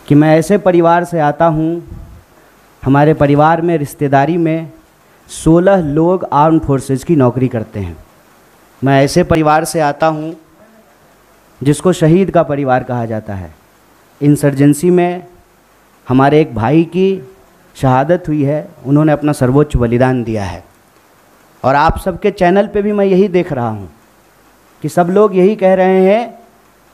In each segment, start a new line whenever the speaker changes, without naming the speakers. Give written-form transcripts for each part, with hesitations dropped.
कि मैं ऐसे परिवार से आता हूँ, हमारे परिवार में रिश्तेदारी में 16 लोग आर्म फोर्सेस की नौकरी करते हैं। मैं ऐसे परिवार से आता हूँ जिसको शहीद का परिवार कहा जाता है। इंसर्जेंसी में हमारे एक भाई की शहादत हुई है, उन्होंने अपना सर्वोच्च बलिदान दिया है। और आप सबके चैनल पे भी मैं यही देख रहा हूँ कि सब लोग यही कह रहे हैं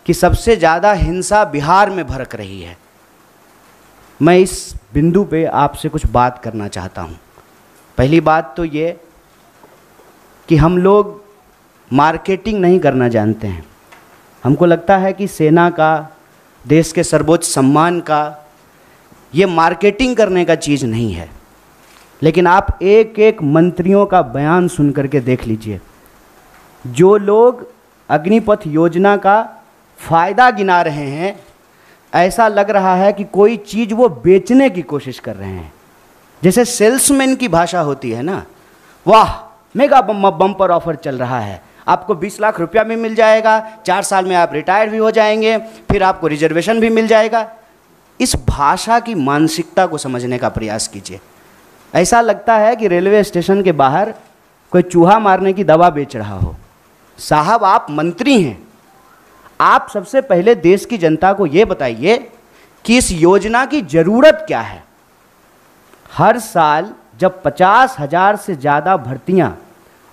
कि सबसे ज़्यादा हिंसा बिहार में भड़क रही है। मैं इस बिंदु पे आपसे कुछ बात करना चाहता हूँ। पहली बात तो ये कि हम लोग मार्केटिंग नहीं करना जानते हैं। हमको लगता है कि सेना का, देश के सर्वोच्च सम्मान का, ये मार्केटिंग करने का चीज़ नहीं है। लेकिन आप एक एक मंत्रियों का बयान सुन करके देख लीजिए। जो लोग अग्निपथ योजना का फ़ायदा गिना रहे हैं, ऐसा लग रहा है कि कोई चीज़ वो बेचने की कोशिश कर रहे हैं। जैसे सेल्समैन की भाषा होती है ना, वाह मेगा बम्पर ऑफर चल रहा है, आपको 20 लाख रुपया भी मिल जाएगा, 4 साल में आप रिटायर भी हो जाएंगे, फिर आपको रिजर्वेशन भी मिल जाएगा। इस भाषा की मानसिकता को समझने का प्रयास कीजिए। ऐसा लगता है कि रेलवे स्टेशन के बाहर कोई चूहा मारने की दवा बेच रहा हो। साहब, आप मंत्री हैं, आप सबसे पहले देश की जनता को ये बताइए कि इस योजना की ज़रूरत क्या है। हर साल जब 50,000 से ज़्यादा भर्तियां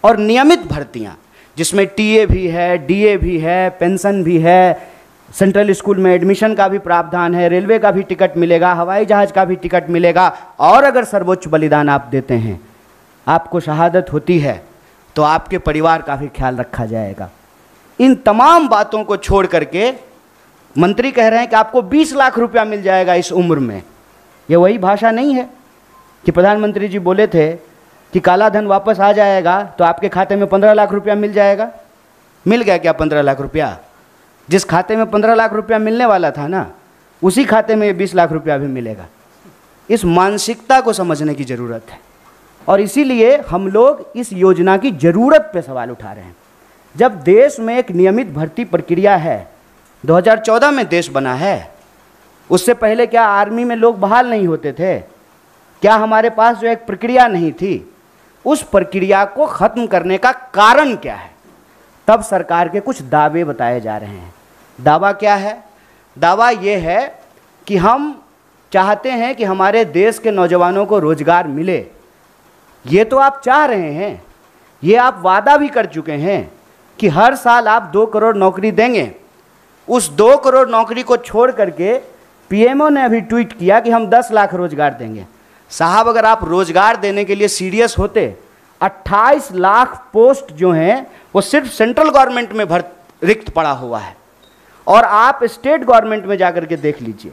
और नियमित भर्तियां, जिसमें टीए भी है, डीए भी है, पेंशन भी है, सेंट्रल स्कूल में एडमिशन का भी प्रावधान है, रेलवे का भी टिकट मिलेगा, हवाई जहाज़ का भी टिकट मिलेगा, और अगर सर्वोच्च बलिदान आप देते हैं, आपको शहादत होती है, तो आपके परिवार का भी ख्याल रखा जाएगा। इन तमाम बातों को छोड़ करके मंत्री कह रहे हैं कि आपको 20 लाख रुपया मिल जाएगा इस उम्र में। ये वही भाषा नहीं है कि प्रधानमंत्री जी बोले थे कि काला धन वापस आ जाएगा तो आपके खाते में 15 लाख रुपया मिल जाएगा। मिल गया क्या 15 लाख रुपया? जिस खाते में 15 लाख रुपया मिलने वाला था ना, उसी खाते में 20 लाख रुपया भी मिलेगा। इस मानसिकता को समझने की ज़रूरत है, और इसीलिए हम लोग इस योजना की ज़रूरत पे सवाल उठा रहे हैं। जब देश में एक नियमित भर्ती प्रक्रिया है, 2014 में देश बना है, उससे पहले क्या आर्मी में लोग बहाल नहीं होते थे? क्या हमारे पास जो एक प्रक्रिया नहीं थी, उस प्रक्रिया को ख़त्म करने का कारण क्या है? तब सरकार के कुछ दावे बताए जा रहे हैं। दावा क्या है? दावा ये है कि हम चाहते हैं कि हमारे देश के नौजवानों को रोजगार मिले। ये तो आप चाह रहे हैं, ये आप वादा भी कर चुके हैं कि हर साल आप 2 करोड़ नौकरी देंगे। उस 2 करोड़ नौकरी को छोड़ करके पीएमओ ने अभी ट्वीट किया कि हम 10 लाख रोजगार देंगे। साहब, अगर आप रोजगार देने के लिए सीरियस होते, 28 लाख पोस्ट जो हैं वो सिर्फ सेंट्रल गवर्नमेंट में रिक्त पड़ा हुआ है, और आप स्टेट गवर्नमेंट में जाकर के देख लीजिए,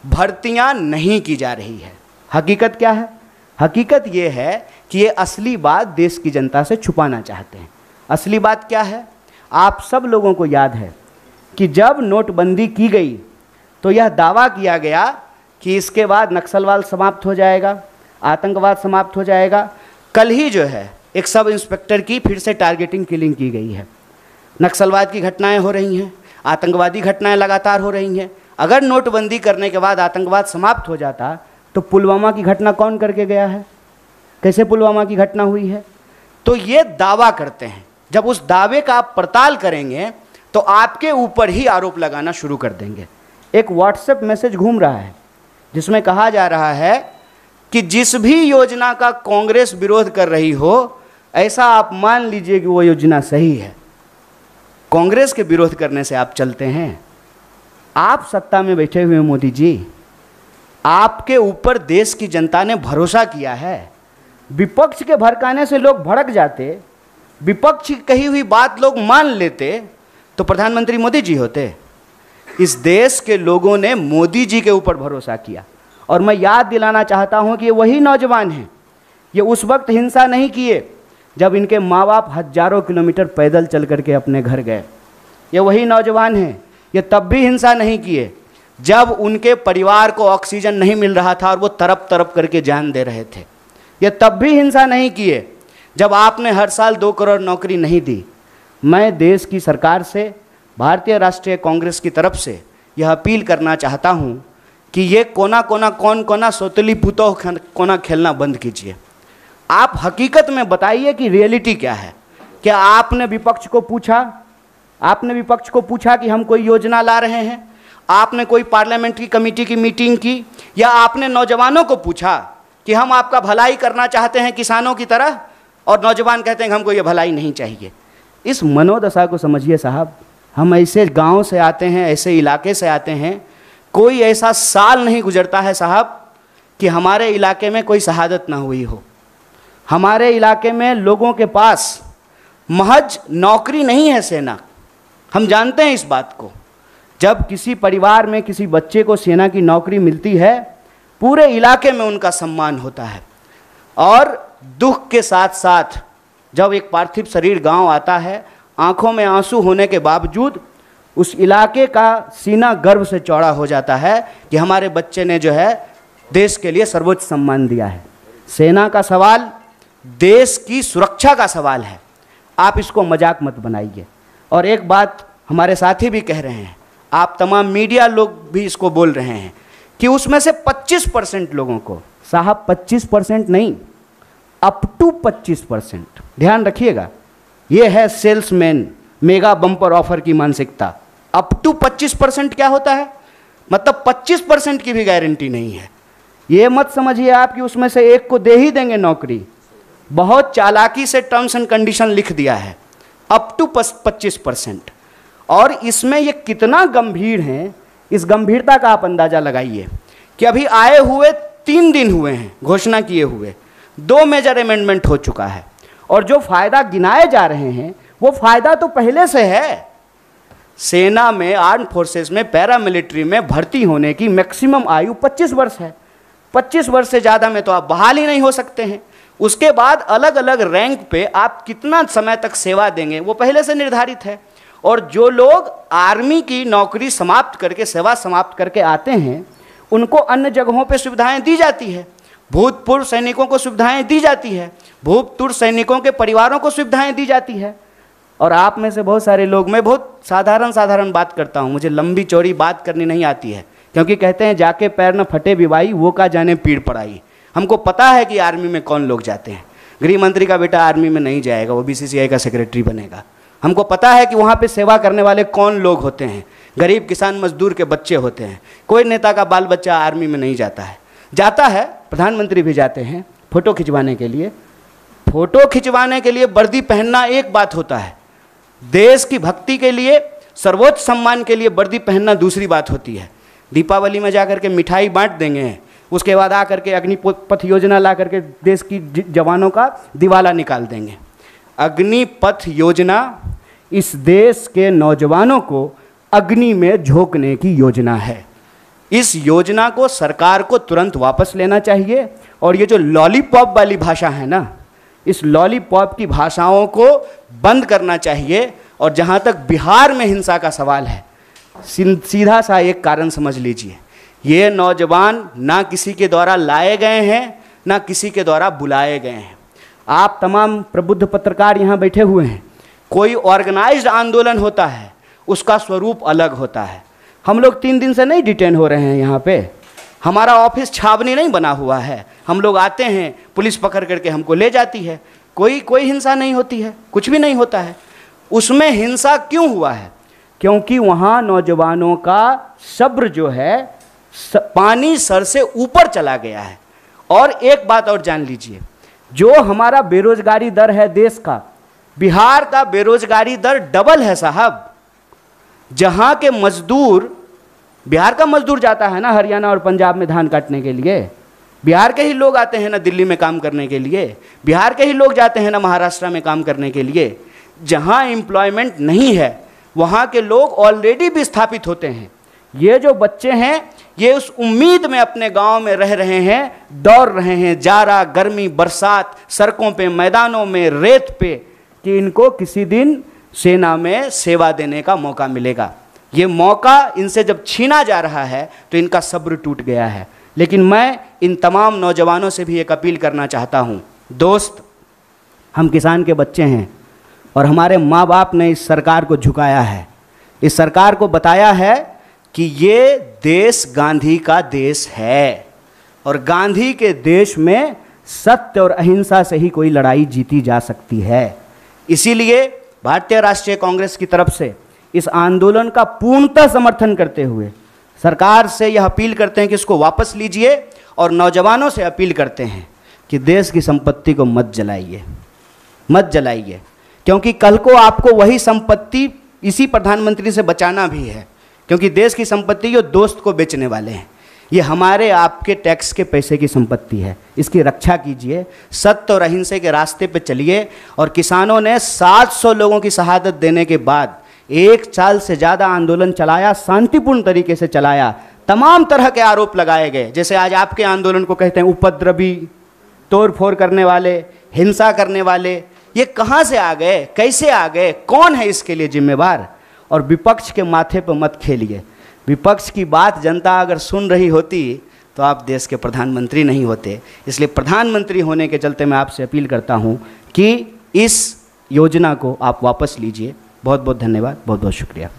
भर्तियां नहीं की जा रही है। हकीकत क्या है? हकीकत ये है कि ये असली बात देश की जनता से छुपाना चाहते हैं। असली बात क्या है? आप सब लोगों को याद है कि जब नोटबंदी की गई तो यह दावा किया गया कि इसके बाद नक्सलवाद समाप्त हो जाएगा, आतंकवाद समाप्त हो जाएगा। कल ही जो है एक सब इंस्पेक्टर की फिर से टारगेटिंग किलिंग की गई है। नक्सलवाद की घटनाएं हो रही हैं, आतंकवादी घटनाएं लगातार हो रही हैं। अगर नोटबंदी करने के बाद आतंकवाद समाप्त हो जाता तो पुलवामा की घटना कौन करके गया है? कैसे पुलवामा की घटना हुई है? तो ये दावा करते हैं। जब उस दावे का आप पड़ताल करेंगे तो आपके ऊपर ही आरोप लगाना शुरू कर देंगे। एक व्हाट्सएप मैसेज घूम रहा है जिसमें कहा जा रहा है कि जिस भी योजना का कांग्रेस विरोध कर रही हो, ऐसा आप मान लीजिए कि वो योजना सही है। कांग्रेस के विरोध करने से आप चलते हैं? आप सत्ता में बैठे हुए मोदी जी, आपके ऊपर देश की जनता ने भरोसा किया है। विपक्ष के भड़काने से लोग भड़क जाते, विपक्ष की कही हुई बात लोग मान लेते, तो प्रधानमंत्री मोदी जी होते। इस देश के लोगों ने मोदी जी के ऊपर भरोसा किया, और मैं याद दिलाना चाहता हूं कि ये वही नौजवान हैं। ये उस वक्त हिंसा नहीं किए जब इनके माँ बाप हजारों किलोमीटर पैदल चल करके अपने घर गए। ये वही नौजवान हैं, ये तब भी हिंसा नहीं किए जब उनके परिवार को ऑक्सीजन नहीं मिल रहा था और वो तड़प तड़प करके जान दे रहे थे। ये तब भी हिंसा नहीं किए जब आपने हर साल 2 करोड़ नौकरी नहीं दी। मैं देश की सरकार से, भारतीय राष्ट्रीय कांग्रेस की तरफ से यह अपील करना चाहता हूं कि ये कोना कोना कौन कोना सोतली पुतो कोना खेलना बंद कीजिए। आप हकीकत में बताइए कि रियलिटी क्या है। क्या आपने विपक्ष को पूछा, कि हम कोई योजना ला रहे हैं? आपने कोई पार्लियामेंट्री कमेटी की मीटिंग की, या आपने नौजवानों को पूछा कि हम आपका भलाई करना चाहते हैं किसानों की तरह, और नौजवान कहते हैं कि हमको ये भलाई नहीं चाहिए? इस मनोदशा को समझिए साहब। हम ऐसे गांव से आते हैं, ऐसे इलाके से आते हैं, कोई ऐसा साल नहीं गुजरता है साहब कि हमारे इलाके में कोई शहादत ना हुई हो। हमारे इलाके में लोगों के पास महज नौकरी नहीं है सेना, हम जानते हैं इस बात को। जब किसी परिवार में किसी बच्चे को सेना की नौकरी मिलती है, पूरे इलाके में उनका सम्मान होता है। और दुख के साथ साथ जब एक पार्थिव शरीर गांव आता है, आंखों में आंसू होने के बावजूद उस इलाके का सीना गर्व से चौड़ा हो जाता है कि हमारे बच्चे ने जो है देश के लिए सर्वोच्च सम्मान दिया है। सेना का सवाल देश की सुरक्षा का सवाल है, आप इसको मजाक मत बनाइए। और एक बात हमारे साथी भी कह रहे हैं, आप तमाम मीडिया लोग भी इसको बोल रहे हैं कि उसमें से 25% लोगों को, साहब 25% नहीं, अप टू 25%, ध्यान रखिएगा, ये है सेल्समैन मेगा बम्पर ऑफर की मानसिकता। अप टू 25% क्या होता है? मतलब 25% की भी गारंटी नहीं है। ये मत समझिए आप कि उसमें से एक को दे ही देंगे नौकरी। बहुत चालाकी से टर्म्स एंड कंडीशन लिख दिया है, अप टू 25%। और इसमें ये कितना गंभीर है, इस गंभीरता का आप अंदाजा लगाइए कि अभी आए हुए 3 दिन हुए हैं घोषणा किए हुए, 2 मेजर अमेंडमेंट हो चुका है, और जो फायदा गिनाए जा रहे हैं वो फायदा तो पहले से है। सेना में, आर्म फोर्सेस में, पैरामिलिट्री में भर्ती होने की मैक्सिमम आयु 25 वर्ष है। 25 वर्ष से ज़्यादा में तो आप बहाल ही नहीं हो सकते हैं। उसके बाद अलग अलग रैंक पे आप कितना समय तक सेवा देंगे वो पहले से निर्धारित है। और जो लोग आर्मी की नौकरी समाप्त करके, सेवा समाप्त करके आते हैं, उनको अन्य जगहों पे सुविधाएं दी जाती है। भूतपूर्व सैनिकों को सुविधाएं दी जाती है, भूतपूर्व सैनिकों के परिवारों को सुविधाएं दी जाती है। और आप में से बहुत सारे लोग, मैं बहुत साधारण बात करता हूँ, मुझे लंबी चौड़ी बात करनी नहीं आती है, क्योंकि कहते हैं जाके पैर न फटे बिवाई, वो का जाने पीड़ पड़ाई। हमको पता है कि आर्मी में कौन लोग जाते हैं। गृह मंत्री का बेटा आर्मी में नहीं जाएगा, वो BCCI का सेक्रेटरी बनेगा। हमको पता है कि वहाँ पे सेवा करने वाले कौन लोग होते हैं, गरीब किसान मजदूर के बच्चे होते हैं। कोई नेता का बाल बच्चा आर्मी में नहीं जाता है। जाता है, प्रधानमंत्री भी जाते हैं फोटो खिंचवाने के लिए। फोटो खिंचवाने के लिए वर्दी पहनना एक बात होता है, देश की भक्ति के लिए, सर्वोच्च सम्मान के लिए वर्दी पहनना दूसरी बात होती है। दीपावली में जाकर के मिठाई बांट देंगे, उसके बाद आकर के अग्निपथ योजना ला करके देश की जवानों का दिवाला निकाल देंगे। अग्निपथ योजना इस देश के नौजवानों को अग्नि में झोंकने की योजना है। इस योजना को सरकार को तुरंत वापस लेना चाहिए। और ये जो लॉलीपॉप वाली भाषा है ना, इस लॉलीपॉप की भाषाओं को बंद करना चाहिए। और जहाँ तक बिहार में हिंसा का सवाल है, सीधा सा एक कारण समझ लीजिए, ये नौजवान ना किसी के द्वारा लाए गए हैं, ना किसी के द्वारा बुलाए गए हैं। आप तमाम प्रबुद्ध पत्रकार यहाँ बैठे हुए हैं, कोई ऑर्गेनाइज्ड आंदोलन होता है, उसका स्वरूप अलग होता है। हम लोग 3 दिन से नहीं डिटेन हो रहे हैं यहाँ पे, हमारा ऑफिस छावनी नहीं बना हुआ है। हम लोग आते हैं, पुलिस पकड़ करके हमको ले जाती है, कोई हिंसा नहीं होती है, कुछ भी नहीं होता है। उसमें हिंसा क्यों हुआ है? क्योंकि वहाँ नौजवानों का सब्र जो है पानी सर से ऊपर चला गया है। और एक बात और जान लीजिए, जो हमारा बेरोजगारी दर है देश का, बिहार का बेरोजगारी दर डबल है साहब। जहाँ के मजदूर, बिहार का मजदूर जाता है ना हरियाणा और पंजाब में धान काटने के लिए, बिहार के ही लोग आते हैं ना दिल्ली में काम करने के लिए, बिहार के ही लोग जाते हैं ना महाराष्ट्र में काम करने के लिए। जहाँ एम्प्लॉयमेंट नहीं है वहाँ के लोग ऑलरेडी विस्थापित होते हैं। ये जो बच्चे हैं ये उस उम्मीद में अपने गांव में रह रहे हैं, दौड़ रहे हैं जाड़ा, गर्मी, बरसात, सड़कों पे, मैदानों में, रेत पे, कि इनको किसी दिन सेना में सेवा देने का मौका मिलेगा। ये मौका इनसे जब छीना जा रहा है तो इनका सब्र टूट गया है। लेकिन मैं इन तमाम नौजवानों से भी एक अपील करना चाहता हूँ, दोस्त, हम किसान के बच्चे हैं और हमारे माँ बाप ने इस सरकार को झुकाया है, इस सरकार को बताया है कि ये देश गांधी का देश है और गांधी के देश में सत्य और अहिंसा से ही कोई लड़ाई जीती जा सकती है। इसीलिए भारतीय राष्ट्रीय कांग्रेस की तरफ से इस आंदोलन का पूर्णतः समर्थन करते हुए सरकार से यह अपील करते हैं कि इसको वापस लीजिए और नौजवानों से अपील करते हैं कि देश की संपत्ति को मत जलाइए, मत जलाइए, क्योंकि कल को आपको वही संपत्ति इसी प्रधानमंत्री से बचाना भी है, क्योंकि देश की संपत्ति ये दोस्त को बेचने वाले हैं। ये हमारे आपके टैक्स के पैसे की संपत्ति है, इसकी रक्षा कीजिए, सत्य और अहिंसा के रास्ते पे चलिए। और किसानों ने 700 लोगों की शहादत देने के बाद 1 साल से ज़्यादा आंदोलन चलाया, शांतिपूर्ण तरीके से चलाया। तमाम तरह के आरोप लगाए गए, जैसे आज आपके आंदोलन को कहते हैं उपद्रवी, तोड़फोड़ करने वाले, हिंसा करने वाले। ये कहाँ से आ गए, कैसे आ गए, कौन है इसके लिए जिम्मेवार? और विपक्ष के माथे पर मत खेलिए। विपक्ष की बात जनता अगर सुन रही होती तो आप देश के प्रधानमंत्री नहीं होते। इसलिए प्रधानमंत्री होने के चलते मैं आपसे अपील करता हूं कि इस योजना को आप वापस लीजिए। बहुत बहुत धन्यवाद, बहुत बहुत शुक्रिया।